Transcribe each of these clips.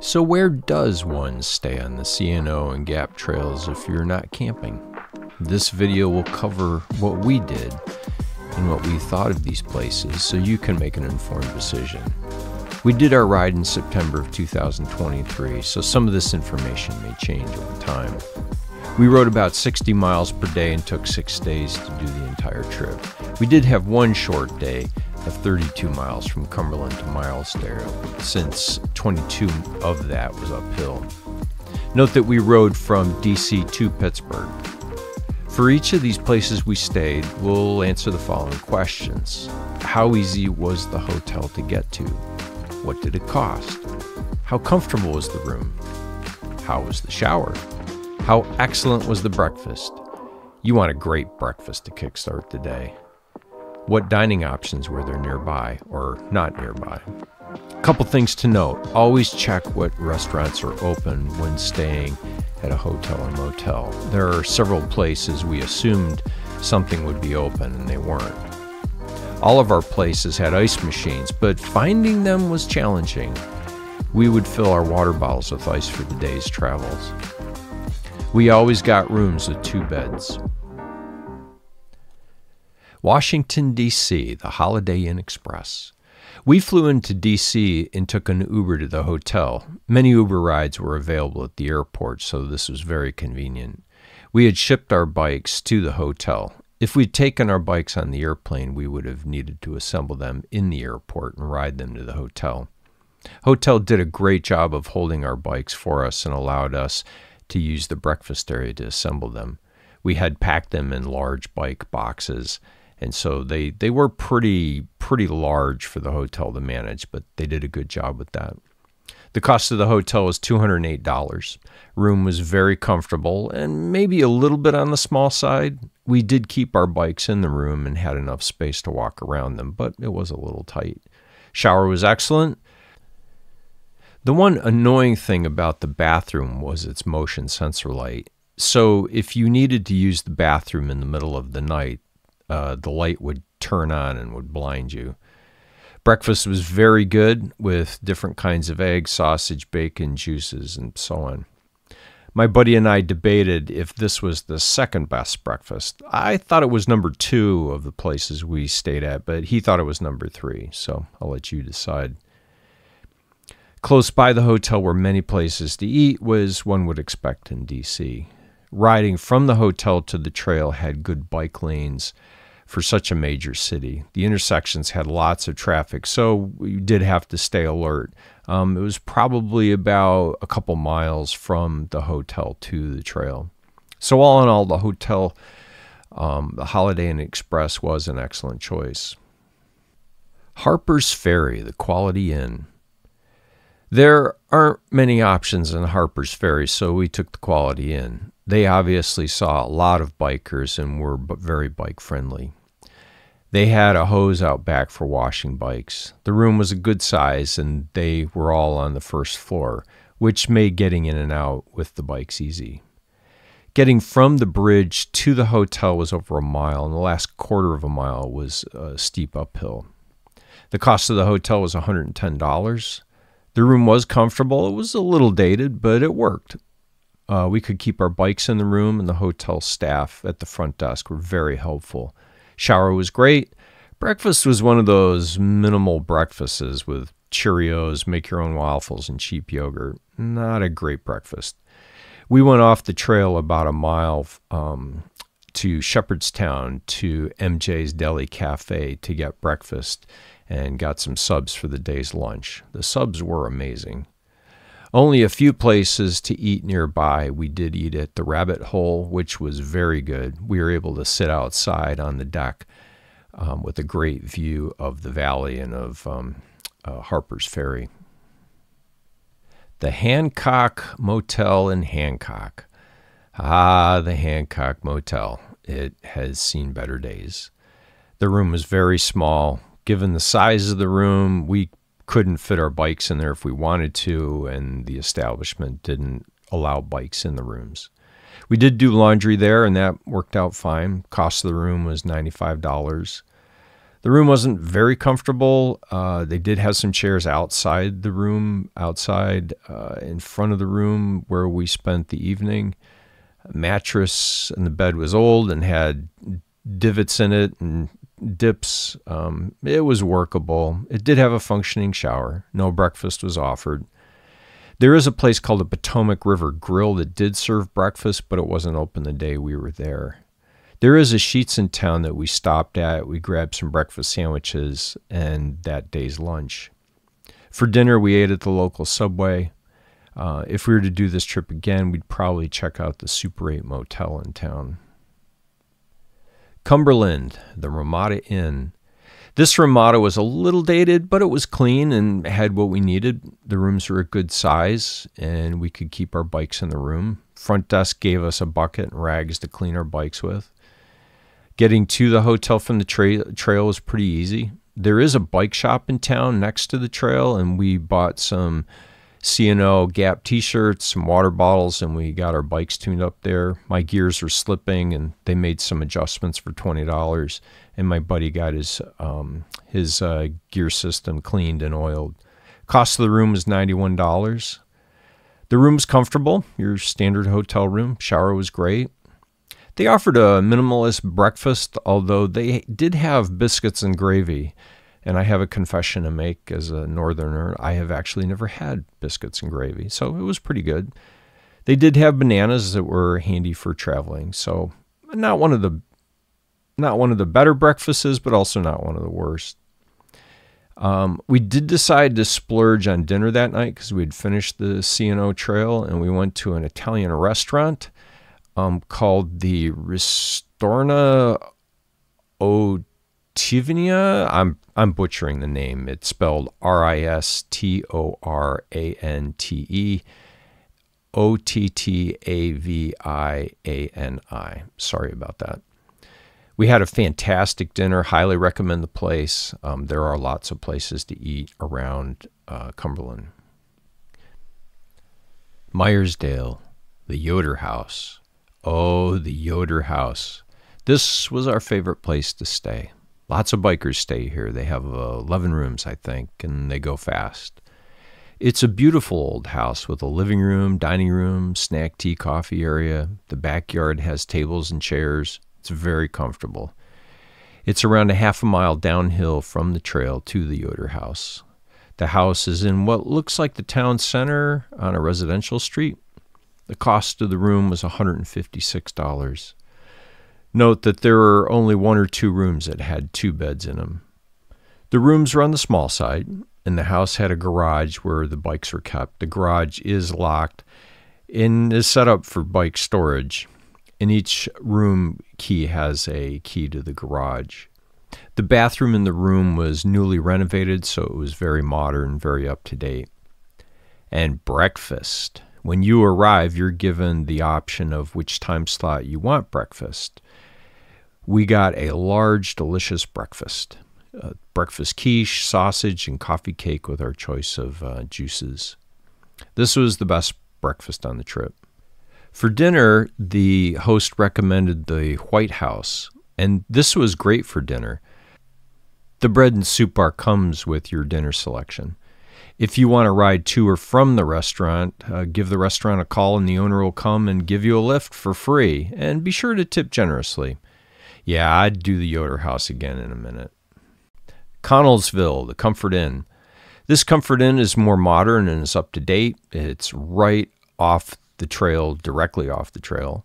So where does one stay on the C&O and GAP trails if you're not camping? This video will cover what we did and what we thought of these places so you can make an informed decision. We did our ride in September of 2023, so some of this information may change over time. We rode about 60 miles per day and took 6 days to do the entire trip. We did have one short day of 32 miles from Cumberland to Meyersdale, since 22 of that was uphill. Note that we rode from DC to Pittsburgh. For each of these places we stayed, we'll answer the following questions. How easy was the hotel to get to? What did it cost? How comfortable was the room? How was the shower? How excellent was the breakfast? You want a great breakfast to kickstart the day. What dining options were there nearby or not nearby? A couple things to note. Always check what restaurants are open when staying at a hotel or motel. There are several places we assumed something would be open and they weren't. All of our places had ice machines, but finding them was challenging. We would fill our water bottles with ice for the day's travels. We always got rooms with 2 beds. Washington, D.C., the Holiday Inn Express. We flew into D.C. and took an Uber to the hotel. Many Uber rides were available at the airport, so this was very convenient. We had shipped our bikes to the hotel. If we'd taken our bikes on the airplane, we would have needed to assemble them in the airport and ride them to the hotel. Hotel did a great job of holding our bikes for us and allowed us to use the breakfast area to assemble them. We had packed them in large bike boxes, and so they were pretty large for the hotel to manage, but they did a good job with that. The cost of the hotel was $208. Room was very comfortable and maybe a little bit on the small side. We did keep our bikes in the room and had enough space to walk around them, but it was a little tight. Shower was excellent. The one annoying thing about the bathroom was its motion sensor light. So if you needed to use the bathroom in the middle of the night, the light would turn on and would blind you. Breakfast was very good with different kinds of eggs, sausage, bacon, juices, and so on. My buddy and I debated if this was the second best breakfast. I thought it was number 2 of the places we stayed at, but he thought it was number 3, so I'll let you decide. Close by the hotel were many places to eat, as one would expect in D.C. Riding from the hotel to the trail had good bike lanes for such a major city. The intersections had lots of traffic, so we did have to stay alert. It was probably about a couple miles from the hotel to the trail. So all in all, the hotel, the Holiday Inn Express was an excellent choice. Harpers Ferry, the Quality Inn. There aren't many options in Harpers Ferry, so we took the Quality Inn. They obviously saw a lot of bikers and were very bike friendly. They had a hose out back for washing bikes. The room was a good size and they were all on the first floor, which made getting in and out with the bikes easy. Getting from the bridge to the hotel was over a mile, and the last quarter of a mile was a steep uphill. The cost of the hotel was $110. The room was comfortable. It was a little dated, but it worked. We could keep our bikes in the room, and the hotel staff at the front desk were very helpful. Shower was great. Breakfast was one of those minimal breakfasts with Cheerios, make-your-own waffles, and cheap yogurt. Not a great breakfast. We went off the trail about a mile to Shepherdstown to MJ's Deli Cafe to get breakfast and got some subs for the day's lunch. The subs were amazing. Only a few places to eat nearby. We did eat at the Rabbit Hole, which was very good. We were able to sit outside on the deck with a great view of the valley and of Harpers Ferry. The Hancock Motel in Hancock. The Hancock Motel. It has seen better days. The room was very small. Given the size of the room, we couldn't fit our bikes in there if we wanted to, and the establishment didn't allow bikes in the rooms. We did do laundry there, and that worked out fine. Cost of the room was $95. The room wasn't very comfortable. They did have some chairs outside the room, in front of the room where we spent the evening. A mattress in the bed was old and had divots in it and dips. It was workable. It did have a functioning shower. No breakfast was offered. There is a place called the Potomac River Grill that did serve breakfast, but it wasn't open the day we were there. There is a Sheetz in town that we stopped at. We grabbed some breakfast sandwiches and that day's lunch. For dinner, we ate at the local Subway. If we were to do this trip again, we'd probably check out the Super 8 Motel in town. Cumberland, the Ramada Inn. This Ramada was a little dated, but it was clean and had what we needed. The rooms were a good size, and we could keep our bikes in the room. Front desk gave us a bucket and rags to clean our bikes with. Getting to the hotel from the trail was pretty easy. There is a bike shop in town next to the trail, and we bought some C&O GAP t-shirts, some water bottles, and we got our bikes tuned up there. My gears were slipping, and they made some adjustments for $20, and my buddy got his gear system cleaned and oiled. Cost of the room was $91. The room was comfortable, your standard hotel room. Shower was great. They offered a minimalist breakfast, although they did have biscuits and gravy. And I have a confession to make as a northerner. I have actually never had biscuits and gravy, so it was pretty good. They did have bananas that were handy for traveling, so not one of the better breakfasts, but also not one of the worst. We did decide to splurge on dinner that night because we had finished the C&O trail, and we went to an Italian restaurant called the Ristorna Ottavania. I'm butchering the name. It's spelled Ristorante Ottaviani. Sorry about that. We had a fantastic dinner. Highly recommend the place. There are lots of places to eat around Cumberland. Meyersdale, the Yoder house. Oh, the Yoder house. This was our favorite place to stay. Lots of bikers stay here. They have 11 rooms, I think, and they go fast. It's a beautiful old house with a living room, dining room, snack, tea, coffee area. The backyard has tables and chairs. It's very comfortable. It's around a half a mile downhill from the trail to the Yoder house. The house is in what looks like the town center on a residential street. The cost of the room was $156. Note that there are only 1 or 2 rooms that had 2 beds in them. The rooms were on the small side, and the house had a garage where the bikes were kept. The garage is locked and is set up for bike storage, and each room key has a key to the garage. The bathroom in the room was newly renovated, so it was very modern, very up-to-date. And breakfast. When you arrive, you're given the option of which time slot you want breakfast. We got a large, delicious breakfast. Breakfast quiche, sausage, and coffee cake with our choice of juices. This was the best breakfast on the trip. For dinner, the host recommended the White House, and this was great for dinner. The bread and soup bar comes with your dinner selection. If you want to ride to or from the restaurant, give the restaurant a call and the owner will come and give you a lift for free. And be sure to tip generously. Yeah, I'd do the Yoder house again in a minute. Connellsville, the Comfort Inn. This Comfort Inn is more modern and is up to date. It's right off the trail, directly off the trail.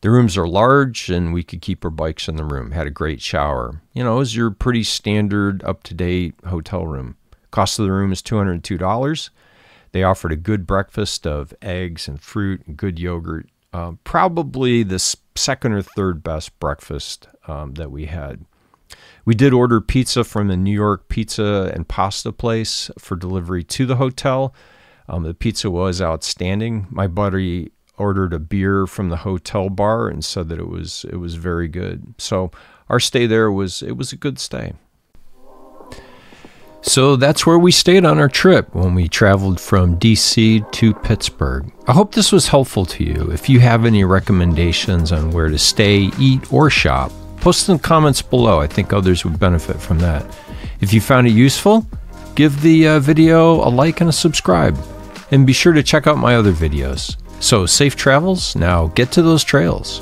The rooms are large and we could keep our bikes in the room. Had a great shower. You know, it was your pretty standard, up-to-date hotel room. Cost of the room is $202. They offered a good breakfast of eggs and fruit and good yogurt. Probably the second or third best breakfast that we had. We did order pizza from the New York pizza and pasta place for delivery to the hotel. The pizza was outstanding. My buddy ordered a beer from the hotel bar and said that it was very good. So our stay there was a good stay. So that's where we stayed on our trip when we traveled from D.C. to Pittsburgh. I hope this was helpful to you. If you have any recommendations on where to stay, eat, or shop, Post in the comments below. I think others would benefit from that. If you found it useful, give the video a like and a subscribe. And be sure to check out my other videos. So safe travels, now get to those trails.